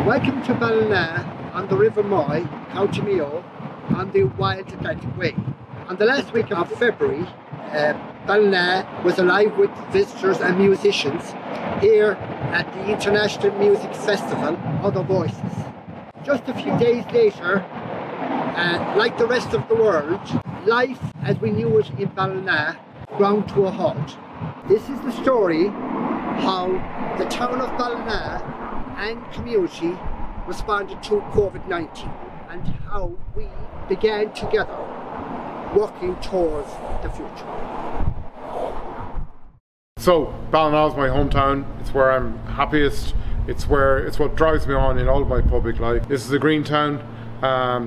Welcome to Ballina on the River Moy, County Mayo, on the Wild Atlantic Way. On the last week of February, Ballina was alive with visitors and musicians here at the International Music Festival, Other Voices. Just a few days later, like the rest of the world, life as we knew it in Ballina ground to a halt. This is the story how the town of Ballina and community responded to COVID-19 and how we began together working towards the future. So Ballina is my hometown. It's where I'm happiest. It's what drives me on in all of my public life. This is a green town.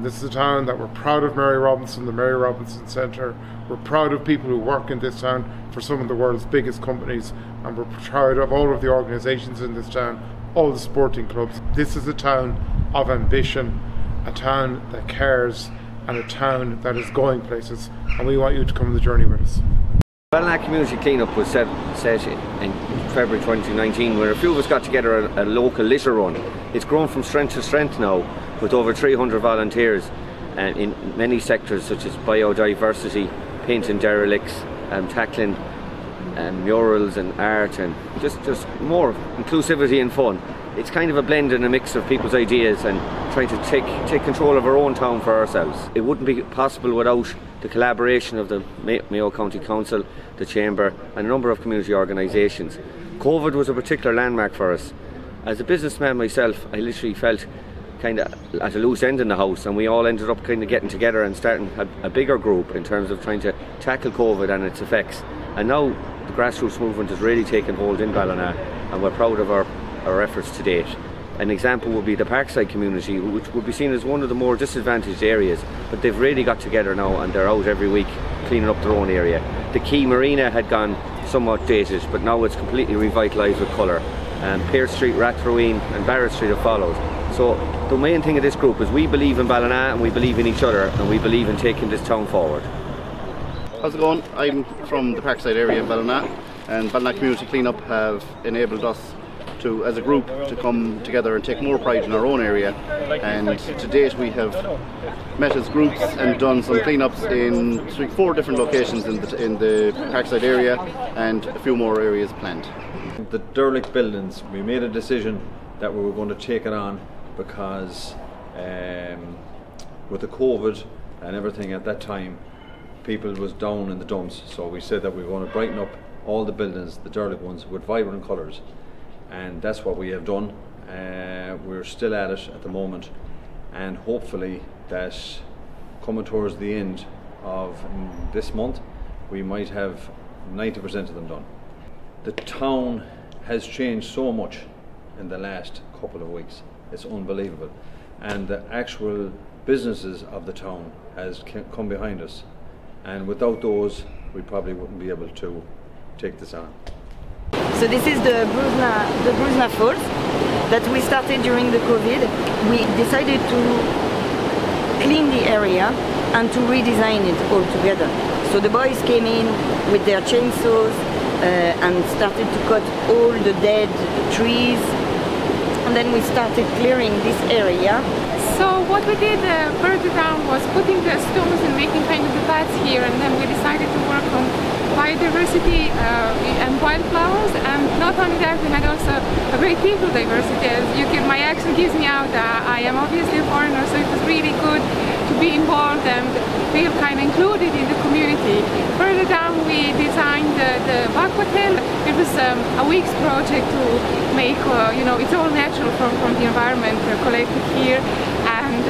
This is a town that we're proud of Mary Robinson, the Mary Robinson Centre. We're proud of people who work in this town for some of the world's biggest companies, and we're proud of all of the organisations in this town, all the sporting clubs. This is a town of ambition, a town that cares, and a town that is going places, and we want you to come on the journey with us. Ballina Community Cleanup was set in February 2019 where a few of us got together a local litter run. It's grown from strength to strength now with over 300 volunteers in many sectors such as biodiversity, painting derelicts, tackling murals and art, and just more inclusivity and fun. It's kind of a blend and a mix of people's ideas and trying to take control of our own town for ourselves. It wouldn't be possible without the collaboration of the Mayo County Council, the Chamber and a number of community organisations. COVID was a particular landmark for us. As a businessman myself, I literally felt kind of at a loose end in the house, and we all ended up kind of getting together and starting a bigger group in terms of trying to tackle COVID and its effects. And now the grassroots movement has really taken hold in Ballina, and we're proud of our efforts to date. An example would be the Parkside community, which would be seen as one of the more disadvantaged areas, but they've really got together now and they're out every week cleaning up their own area. The Quay Marina had gone somewhat dated, but now it's completely revitalised with colour. Pearse Street, Rathruin and Barrett Street have followed. So the main thing of this group is we believe in Ballina and we believe in each other and we believe in taking this town forward. How's it going? I'm from the Parkside area in Ballina, and Ballina Community Cleanup have enabled us to, as a group, to come together and take more pride in our own area. And to date we have met as groups and done some cleanups in 4 different locations in the Parkside area, and a few more areas planned. The derelict buildings, we made a decision that we were going to take it on because with the COVID and everything at that time, people was down in the dumps, so we said that we were going to brighten up all the buildings, the derelict ones, with vibrant colours, and that's what we have done. We're still at it at the moment, and hopefully that coming towards the end of this month we might have 90% of them done. The town has changed so much in the last couple of weeks, it's unbelievable, and the actual businesses of the town has come behind us, and without those we probably wouldn't be able to take this on. So this is the Bruzna Falls that we started during the COVID. We decided to clean the area and to redesign it all together. So the boys came in with their chainsaws and started to cut all the dead trees, and then we started clearing this area. So what we did further down was putting the stones and making kind of the paths here, and then we decided to work on biodiversity and wildflowers, and not only that, we had also a great people diversity. As my accent gives me out, I am obviously a foreigner, so it was really good to be involved and feel kind of included in the community. Further down we designed the Back Hotel. It was a week's project to make, it's all natural from the environment collected here, and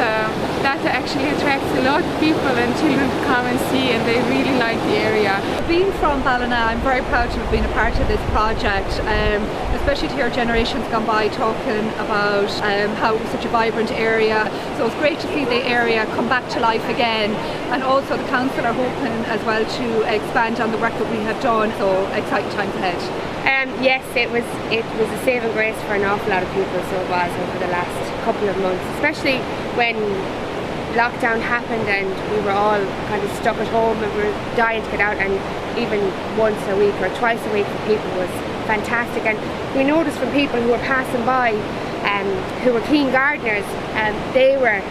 that actually attracts a lot of people and children to come and see, and they really like the area. Being from Ballina, I'm very proud to have been a part of this project, especially to hear generations gone by talking about how it was such a vibrant area. So it's great to see the area come back to life again, and also the council are hoping as well to expand on the work that we have done, so exciting times ahead. Yes, it was a saving grace for an awful lot of people, so it was over the last couple of months, especially when lockdown happened and we were all kind of stuck at home and we were dying to get out, and even once a week or twice a week for people was fantastic. And we noticed from people who were passing by who were keen gardeners, they were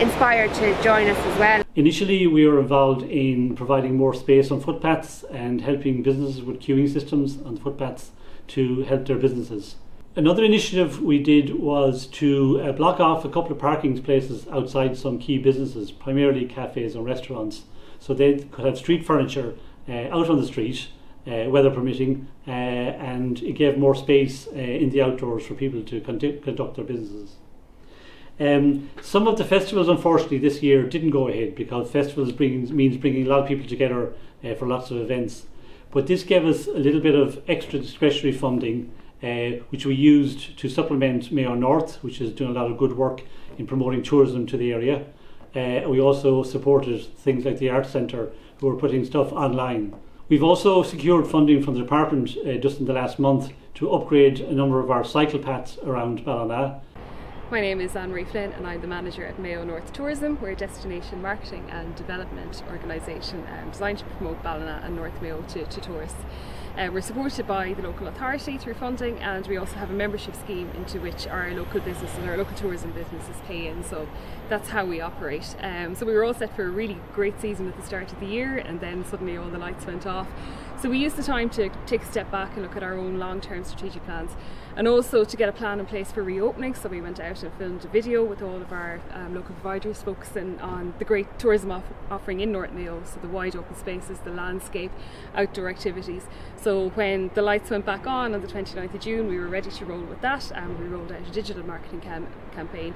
inspired to join us as well. Initially we were involved in providing more space on footpaths and helping businesses with queuing systems on the footpaths to help their businesses. Another initiative we did was to block off a couple of parking places outside some key businesses, primarily cafes and restaurants, so they could have street furniture out on the street, weather permitting, and it gave more space in the outdoors for people to conduct their businesses. Some of the festivals, unfortunately, this year didn't go ahead because festivals means bringing a lot of people together for lots of events. But this gave us a little bit of extra discretionary funding, which we used to supplement Mayo North, which is doing a lot of good work in promoting tourism to the area. We also supported things like the Arts Centre, who are putting stuff online. We've also secured funding from the department just in the last month to upgrade a number of our cycle paths around Ballina. My name is Anne-Marie Flynn and I'm the manager at Mayo North Tourism. We're a destination marketing and development organisation designed to promote Ballina and North Mayo to tourists. We're supported by the local authority through funding, and we also have a membership scheme into which our local business and our local tourism businesses pay in, so that's how we operate. So we were all set for a really great season at the start of the year, and then suddenly all the lights went off. So we used the time to take a step back and look at our own long-term strategic plans, and also to get a plan in place for reopening. So we went out and filmed a video with all of our local providers focusing on the great tourism offering in North Mayo, so the wide open spaces, the landscape, outdoor activities. So when the lights went back on the 29th of June, we were ready to roll with that, and we rolled out a digital marketing campaign.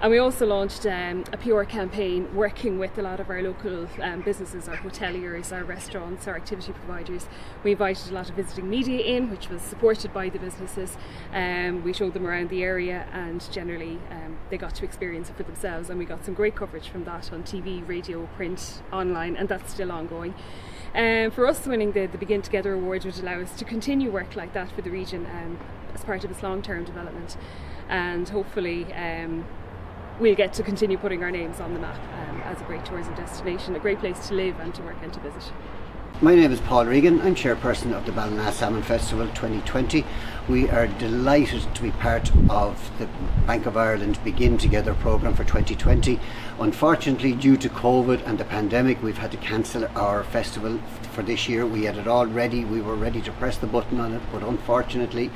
And we also launched a PR campaign working with a lot of our local businesses, our hoteliers, our restaurants, our activity providers. We invited a lot of visiting media in, which was supported by the businesses. We showed them around the area, and generally they got to experience it for themselves, and we got some great coverage from that on TV, radio, print, online, and that's still ongoing. For us, winning the Begin Together award would allow us to continue work like that for the region as part of its long-term development, and hopefully we'll get to continue putting our names on the map as a great tourism destination, a great place to live and to work and to visit. My name is Paul Regan. I'm chairperson of the Ballina Salmon Festival 2020. We are delighted to be part of the Bank of Ireland Begin Together programme for 2020. Unfortunately, due to COVID and the pandemic, we've had to cancel our festival for this year. We had it all ready, we were ready to press the button on it, but unfortunately,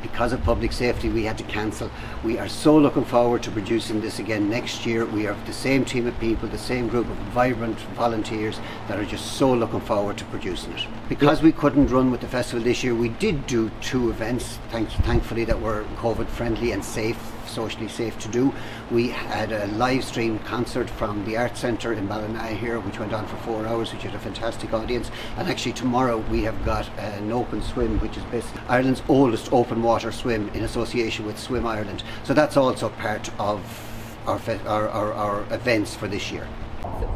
because of public safety, we had to cancel. We are so looking forward to producing this again next year. We have the same team of people, the same group of vibrant volunteers that are just so looking forward to producing it. Because we couldn't run with the festival this year, we did do 2 events, thankfully, that were COVID friendly and safe, socially safe to do. We had a live stream concert from the Arts Centre in Ballina here, which went on for 4 hours, which had a fantastic audience. And actually tomorrow we have got an open swim, which is basically Ireland's oldest open water swim in association with Swim Ireland. So that's also part of our events for this year.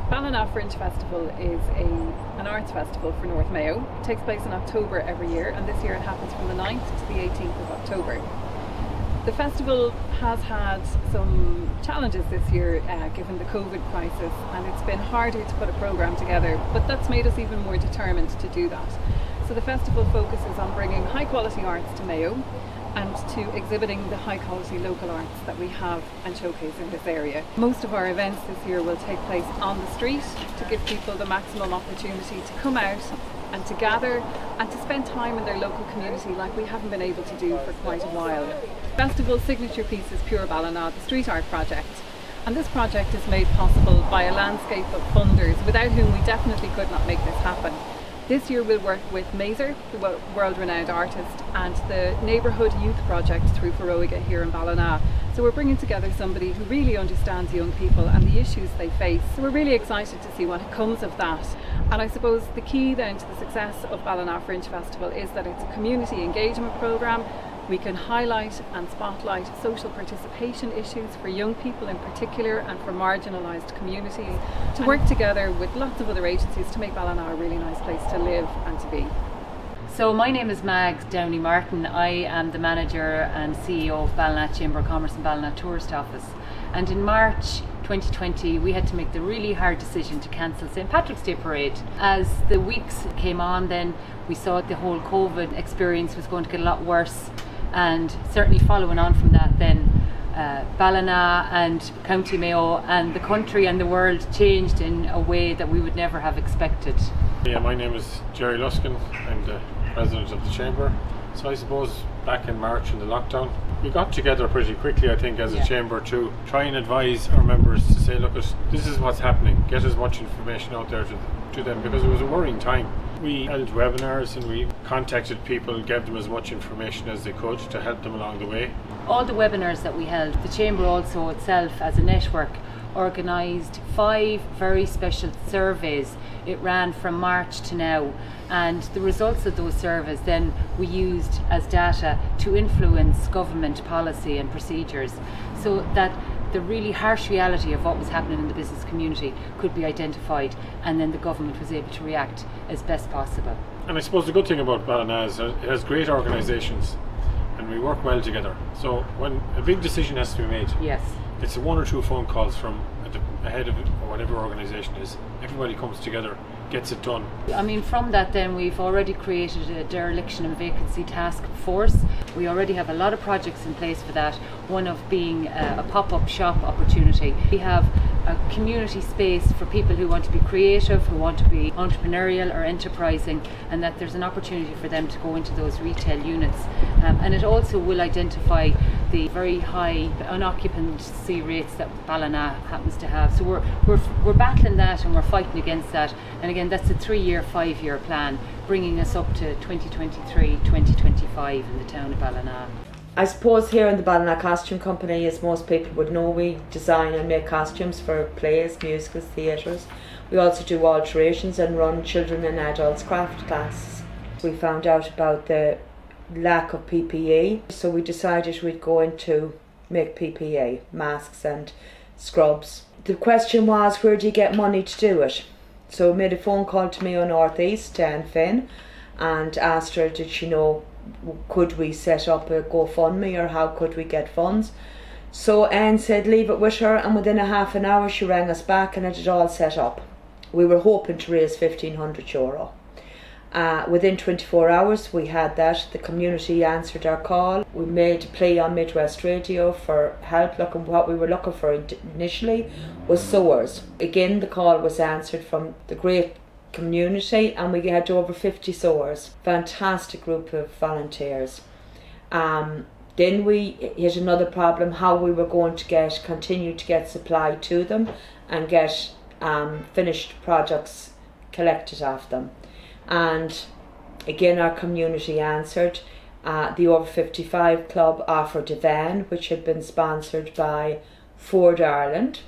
Ballina Fringe Festival is an arts festival for North Mayo. It takes place in October every year, and this year it happens from the 9th to the 18th of October. The festival has had some challenges this year given the COVID crisis, and it's been harder to put a programme together, but that's made us even more determined to do that. So the festival focuses on bringing high quality arts to Mayo and to exhibiting the high quality local arts that we have and showcase in this area. Most of our events this year will take place on the street to give people the maximum opportunity to come out and to gather and to spend time in their local community like we haven't been able to do for quite a while. The festival's signature piece is Pure Ballina, the street art project. And this project is made possible by a landscape of funders without whom we definitely could not make this happen. This year we'll work with Mazer, the world-renowned artist, and the Neighbourhood Youth Project through Feroiga here in Ballina. So we're bringing together somebody who really understands young people and the issues they face. So we're really excited to see what comes of that. And I suppose the key then to the success of Ballina Fringe Festival is that it's a community engagement programme. We can highlight and spotlight social participation issues for young people in particular and for marginalised communities, to work together with lots of other agencies to make Ballina a really nice place to live and to be. So my name is Mag Downey Martin. I am the manager and CEO of Ballina Chamber of Commerce and Ballina Tourist Office. And in March 2020 we had to make the really hard decision to cancel St. Patrick's Day Parade. As the weeks came on, then we saw the whole COVID experience was going to get a lot worse, and certainly following on from that, then Ballina and County Mayo and the country and the world changed in a way that we would never have expected. Yeah, my name is Jerry Luskin. I'm the president of the chamber. So I suppose back in March in the lockdown, we got together pretty quickly, I think, as a chamber to try and advise our members to say, look, this is what's happening, get as much information out there to them, because it was a worrying time. We held webinars and we contacted people and gave them as much information as they could to help them along the way. All the webinars that we held, the chamber also itself as a network organised 5 very special surveys. It ran from March to now, and the results of those surveys then we used as data to influence government policy and procedures, so that the really harsh reality of what was happening in the business community could be identified, and then the government was able to react as best possible. And I suppose the good thing about Ballina is it has great organisations and we work well together. So when a big decision has to be made, it's 1 or 2 phone calls from the head of whatever organisation is. Everybody comes together, gets it done. I mean, from that then we've already created a dereliction and vacancy task force. We already have a lot of projects in place for that, one of being a pop-up shop opportunity. We have a community space for people who want to be creative, who want to be entrepreneurial or enterprising, and that there's an opportunity for them to go into those retail units. And it also will identify the very high unoccupancy rates that Ballina happens to have. So we're battling that and we're fighting against that. And again, that's a 3-year, 5-year plan, bringing us up to 2023, 2025 in the town of Ballina. I suppose here in the Ballina Costume Company, as most people would know, we design and make costumes for plays, musicals, theatres. We also do alterations and run children and adults craft classes. We found out about the lack of PPE, so we decided we'd go into make PPE, masks and scrubs. The question was, where do you get money to do it? So we made a phone call to Mayo North East, Anne Finn, and asked her, did she know, could we set up a GoFundMe or how could we get funds? So Anne said leave it with her, and within a half an hour she rang us back and it had all set up. We were hoping to raise €1,500. Within 24 hours we had that. The community answered our call. We made a play on Midwest Radio for help. What we were looking for initially was sewers. Again, the call was answered from the great community, and we had over 50 sewers. Fantastic group of volunteers. Then we hit another problem, how we were going to continue to get supply to them and get finished projects collected off them. And again, our community answered. The Over 55 Club offered a van which had been sponsored by Ford Ireland.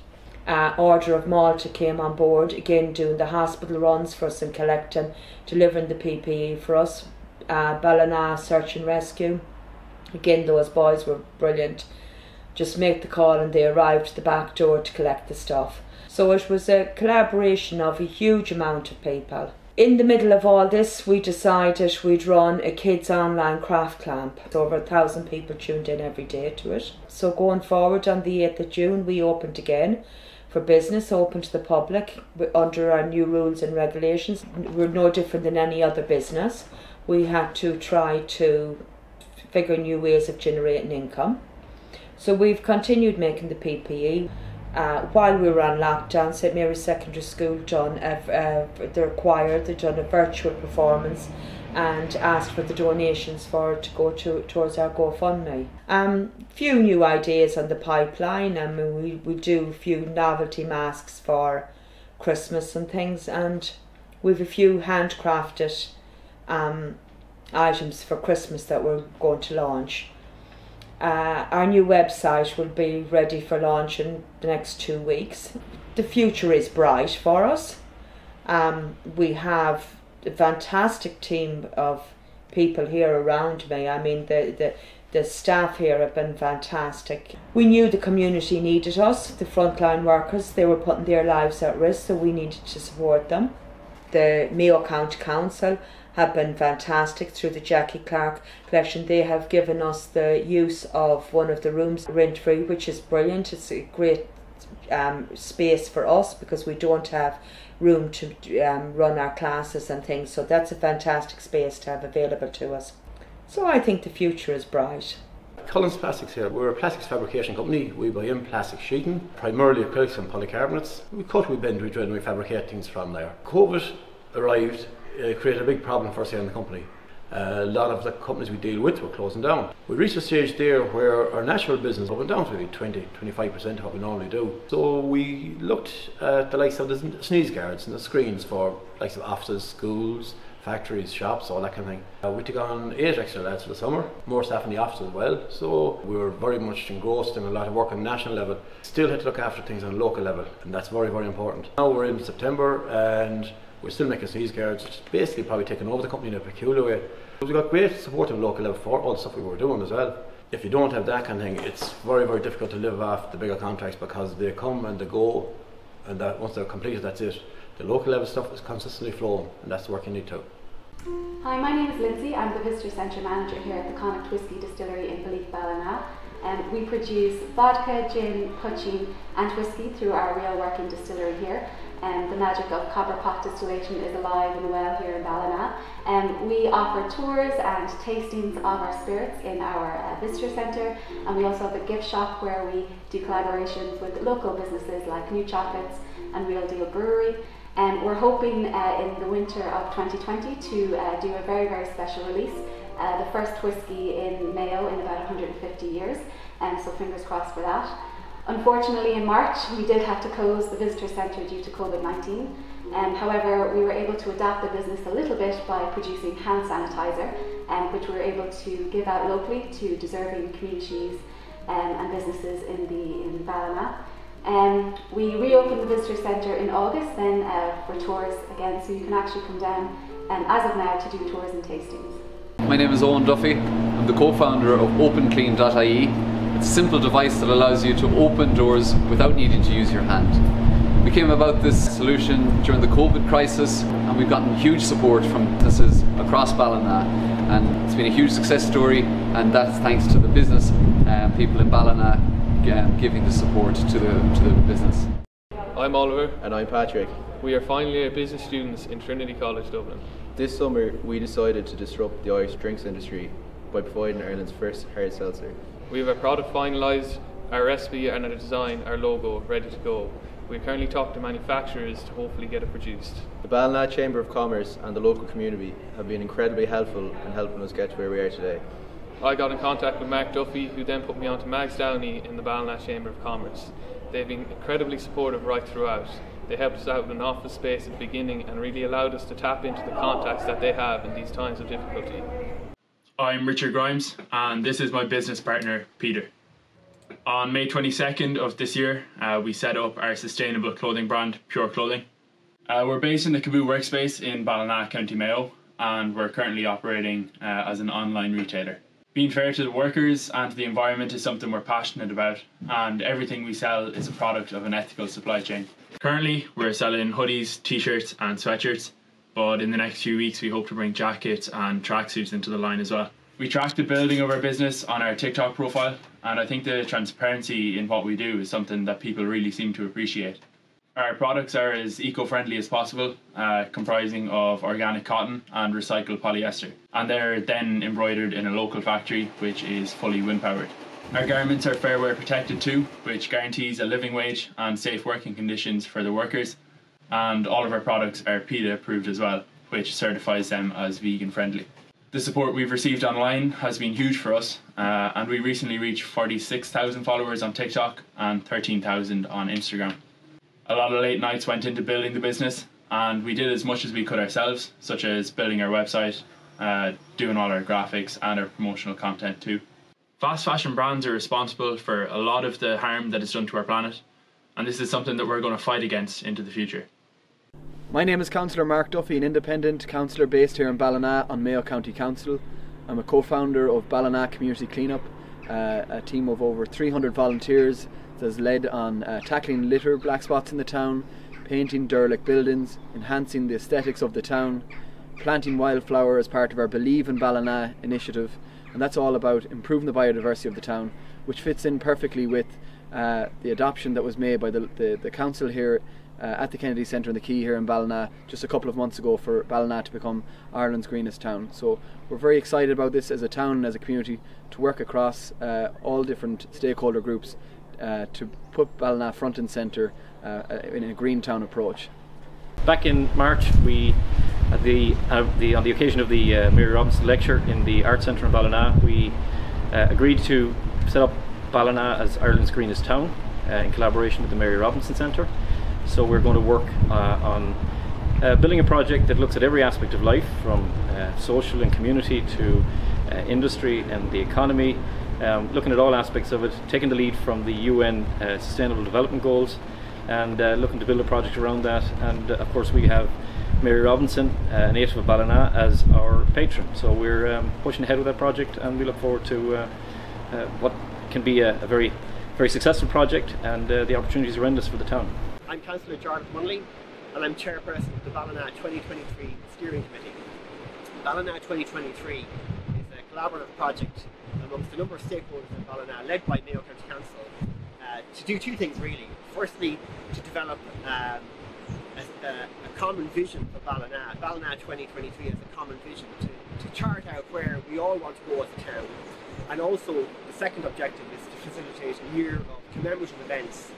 Order of Malta came on board, again doing the hospital runs for us and collecting, delivering the PPE for us. Ballina Search and Rescue, again those boys were brilliant. Just make the call and they arrived at the back door to collect the stuff. So it was a collaboration of a huge amount of people. In the middle of all this, we decided we'd run a kids online craft camp. Over 1,000 people tuned in every day to it. So going forward, on the 8th of June, we opened again for business, open to the public under our new rules and regulations. We're no different than any other business. We had to try to figure new ways of generating income. So we've continued making the PPE. While we were on lockdown, St Mary's Secondary School done their choir, they done a virtual performance and asked for the donations to go towards our GoFundMe. Few new ideas on the pipeline. I mean, we do a few novelty masks for Christmas and things, and we've a few handcrafted items for Christmas that we're going to launch. Our new website will be ready for launch in the next 2 weeks. The future is bright for us. We have a fantastic team of people here around me. I mean, the staff here have been fantastic. We knew the community needed us, the frontline workers. They were putting their lives at risk, so we needed to support them. The Mayo County Council have been fantastic through the Jackie Clark collection. They have given us the use of one of the rooms rent-free, which is brilliant. It's a great space for us because we don't have room to run our classes and things, so that's a fantastic space to have available to us. So I think the future is bright. Cullen's Plastics here. We're a plastics fabrication company. We buy in plastic sheeting, primarily acrylics and polycarbonates. We cut, we bend, we drill, and we fabricate things from there. COVID arrived, created a big problem for us here in the company. A lot of the companies we deal with were closing down. We reached a stage there where our natural business went down to maybe 20-25% of what we normally do. So we looked at the likes of the sneeze guards and the screens for likes of offices, schools, factories, shops, all that kind of thing. We took on 8 extra lads for the summer, more staff in the office as well. So we were very much engrossed in a lot of work on national level. Still had to look after things on a local level, and that's very, very important. Now we're in September and we're still making sneeze guards, which is basically probably taking over the company in a peculiar way. We've got great support on local level for all the stuff we were doing as well. If you don't have that kind of thing, it's very, very difficult to live off the bigger contracts because they come and they go, and that once they're completed, that's it. The local level stuff is consistently flowing, and that's the work you need to. Hi, my name is Lindsey. I'm the Visitor Centre Manager here at the Connacht Whisky Distillery in Ballina. We produce vodka, gin, poaching and whisky through our real working distillery here. The magic of copper pot distillation is alive and well here in Ballina. We offer tours and tastings of our spirits in our visitor centre, and we also have a gift shop where we do collaborations with local businesses like New Chocolates and Real Deal Brewery. We're hoping in the winter of 2020 to do a very, very special release, the first whisky in Mayo in about 150 years, so fingers crossed for that. Unfortunately, in March we did have to close the visitor centre due to COVID-19. However, we were able to adapt the business a little bit by producing hand sanitizer, which we were able to give out locally to deserving communities and businesses in Ballina. We reopened the visitor centre in August then for tours again, so you can actually come down as of now to do tours and tastings. My name is Owen Duffy. I'm the co-founder of OpenClean.ie. It's a simple device that allows you to open doors without needing to use your hand. We came about this solution during the COVID crisis, and we've gotten huge support from businesses across Ballina, and it's been a huge success story, and that's thanks to the business people in Ballina giving the support to the business. I'm Oliver. And I'm Patrick. We are final year business students in Trinity College Dublin. This summer we decided to disrupt the Irish drinks industry by providing Ireland's first hard seltzer. We have our product finalised, our recipe and our design, our logo ready to go. We currently talk to manufacturers to hopefully get it produced. The Ballina Chamber of Commerce and the local community have been incredibly helpful in helping us get to where we are today. I got in contact with Mark Duffy, who then put me on to Mags Downey in the Ballina Chamber of Commerce. They've been incredibly supportive right throughout. They helped us out with an office space at the beginning and really allowed us to tap into the contacts that they have in these times of difficulty. I'm Richard Grimes, and this is my business partner, Peter. On May 22nd of this year, we set up our sustainable clothing brand, Pure Clothing. We're based in the Caboo workspace in Ballina, County Mayo, and we're currently operating as an online retailer. Being fair to the workers and to the environment is something we're passionate about, and everything we sell is a product of an ethical supply chain. Currently, we're selling hoodies, t-shirts and sweatshirts, but in the next few weeks we hope to bring jackets and tracksuits into the line as well. We track the building of our business on our TikTok profile, and I think the transparency in what we do is something that people really seem to appreciate. Our products are as eco-friendly as possible, comprising of organic cotton and recycled polyester, and they're then embroidered in a local factory which is fully wind powered. Our garments are fair wear protected too, which guarantees a living wage and safe working conditions for the workers, and all of our products are PETA approved as well, which certifies them as vegan friendly. The support we've received online has been huge for us, and we recently reached 46,000 followers on TikTok and 13,000 on Instagram. A lot of late nights went into building the business, and we did as much as we could ourselves, such as building our website, doing all our graphics and our promotional content too. Fast fashion brands are responsible for a lot of the harm that is done to our planet, and this is something that we're going to fight against into the future. My name is Councillor Mark Duffy, an independent councillor based here in Ballina on Mayo County Council. I'm a co-founder of Ballina Community Cleanup, a team of over 300 volunteers that's led on tackling litter, black spots in the town, painting derelict buildings, enhancing the aesthetics of the town, planting wildflower as part of our Believe in Ballina initiative, and that's all about improving the biodiversity of the town, which fits in perfectly with the adoption that was made by the council here at the Kennedy Centre in the Quay here in Ballina just a couple of months ago for Ballina to become Ireland's greenest town. So we're very excited about this as a town and as a community to work across all different stakeholder groups to put Ballina front and centre in a green town approach. Back in March, we on the occasion of the Mary Robinson lecture in the Arts Centre in Ballina, we agreed to set up Ballina as Ireland's greenest town in collaboration with the Mary Robinson Centre. So we're going to work on building a project that looks at every aspect of life, from social and community to industry and the economy, looking at all aspects of it, taking the lead from the UN Sustainable Development Goals, and looking to build a project around that. And of course we have Mary Robinson, a native of Ballina, as our patron. So we're pushing ahead with that project, and we look forward to what can be a very, very successful project, and the opportunities are endless for the town. I'm Councillor Jordan Munley, and I'm chairperson of the Ballina 2023 Steering Committee. Ballina 2023 is a collaborative project amongst a number of stakeholders in Ballina, led by Mayo County Council, to do two things really. Firstly, to develop a common vision for Ballina. Ballina 2023 is a common vision to chart out where we all want to go as a town. And also, the second objective is to facilitate a year of commemorative events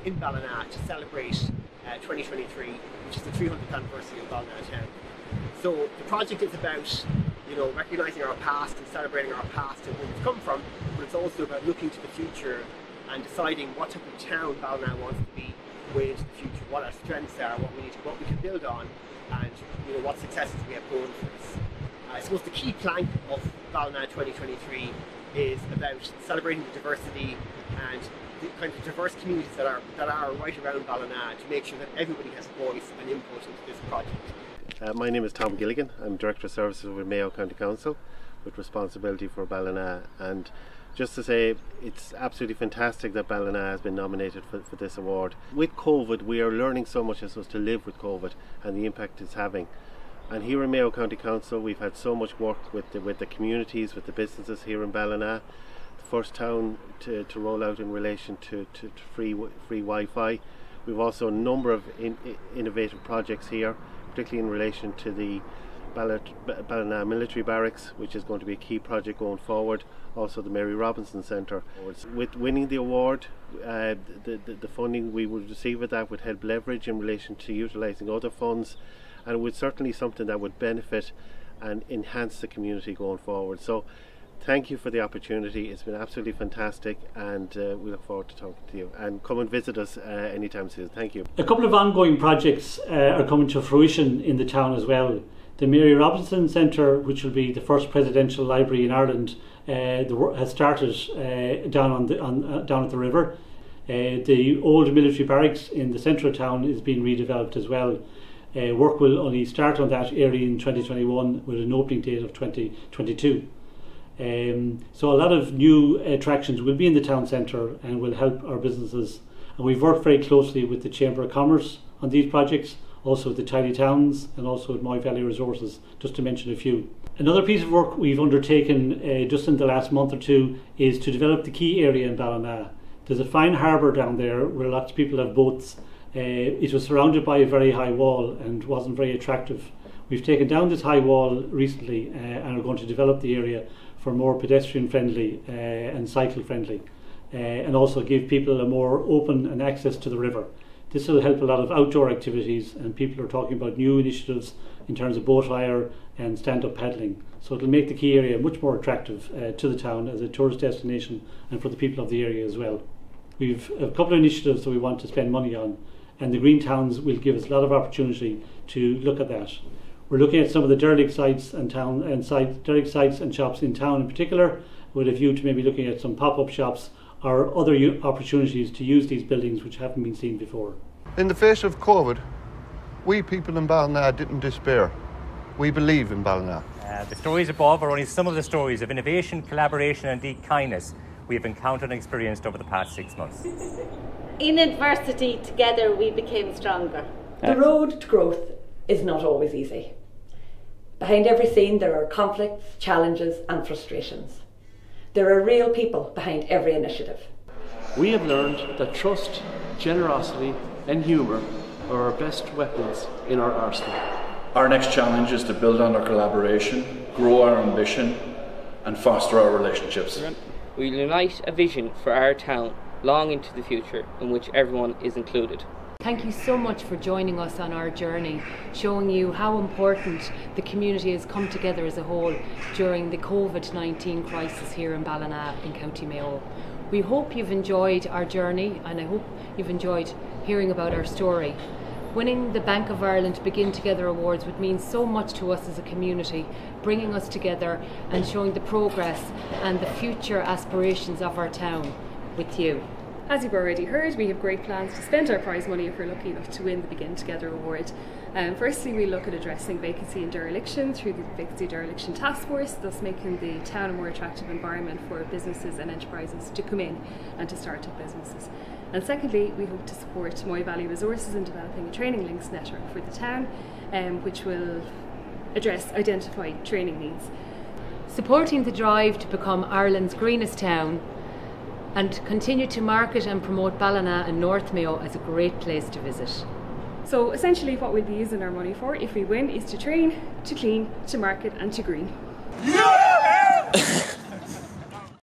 in Ballina to celebrate 2023, which is the 300th anniversary of Ballina town. So the project is about, recognising our past and celebrating our past and where we've come from, but it's also about looking to the future and deciding what type of town Ballina wants to be way into the future, what our strengths are, what we can build on, and what successes we have going for us. I suppose the key plank of Ballina 2023 is about celebrating the diversity and the kind of diverse communities that are right around Ballina, to make sure that everybody has a voice and input into this project. My name is Tom Gilligan. I'm Director of Services with Mayo County Council with responsibility for Ballina, and just to say, it's absolutely fantastic that Ballina has been nominated for this award. With COVID, we are learning so much as us to live with COVID and the impact it's having. And here in Mayo County Council, we've had so much work with the communities, with the businesses here in Ballina. The first town to roll out in relation to free Wi-Fi. We've also a number of innovative projects here, particularly in relation to the Ballina Military Barracks, which is going to be a key project going forward. Also the Mary Robinson Centre. With winning the award, the funding we would receive with that would help leverage in relation to utilising other funds, and it would certainly something that would benefit and enhance the community going forward. So thank you for the opportunity. It's been absolutely fantastic, and we look forward to talking to you. And come and visit us anytime soon. Thank you. A couple of ongoing projects are coming to fruition in the town as well. The Mary Robinson Centre, which will be the first presidential library in Ireland, has started down at the river. The old military barracks in the centre of town is being redeveloped as well. Work will only start on that area in 2021 with an opening date of 2022. So a lot of new attractions will be in the town centre and will help our businesses. And we've worked very closely with the Chamber of Commerce on these projects, also with the Tidy Towns and also with Moy Valley Resources, just to mention a few. Another piece of work we've undertaken just in the last month or two is to develop the quay area in Ballina. There's a fine harbour down there where lots of people have boats. It was surrounded by a very high wall and wasn't very attractive. We've taken down this high wall recently and are going to develop the area for more pedestrian friendly and cycle friendly, and also give people a more open and access to the river. This will help a lot of outdoor activities, and people are talking about new initiatives in terms of boat hire and stand-up paddling. So it'll make the quay area much more attractive to the town as a tourist destination and for the people of the area as well. We've a couple of initiatives that we want to spend money on, and the Green Towns will give us a lot of opportunity to look at that. We're looking at some of the derelict sites and derelict sites and shops in town in particular, with a view to maybe looking at some pop-up shops or other opportunities to use these buildings which haven't been seen before. In the face of COVID, we people in Ballina didn't despair. We believe in Ballina. The stories above are only some of the stories of innovation, collaboration and indeed kindness we have encountered and experienced over the past 6 months. In adversity, together we became stronger. The road to growth is not always easy. Behind every scene there are conflicts, challenges and frustrations. There are real people behind every initiative. We have learned that trust, generosity and humour are our best weapons in our arsenal. Our next challenge is to build on our collaboration, grow our ambition and foster our relationships. We'll unite a vision for our town long into the future in which everyone is included. Thank you so much for joining us on our journey, showing you how important the community has come together as a whole during the COVID-19 crisis here in Ballina in County Mayo. We hope you've enjoyed our journey, and I hope you've enjoyed hearing about our story. Winning the Bank of Ireland Begin Together Awards would mean so much to us as a community, bringing us together and showing the progress and the future aspirations of our town with you. As you've already heard, we have great plans to spend our prize money if we're lucky enough to win the Begin Together Award. Firstly, we look at addressing vacancy and dereliction through the Vacancy Dereliction Task Force, thus making the town a more attractive environment for businesses and enterprises to come in and to start up businesses. And secondly, we hope to support Moy Valley Resources in developing a training links network for the town, which will address identified training needs. Supporting the drive to become Ireland's greenest town and continue to market and promote Ballina and North Mayo as a great place to visit. So essentially what we'll be using our money for if we win is to train, to clean, to market and to green. Yeah!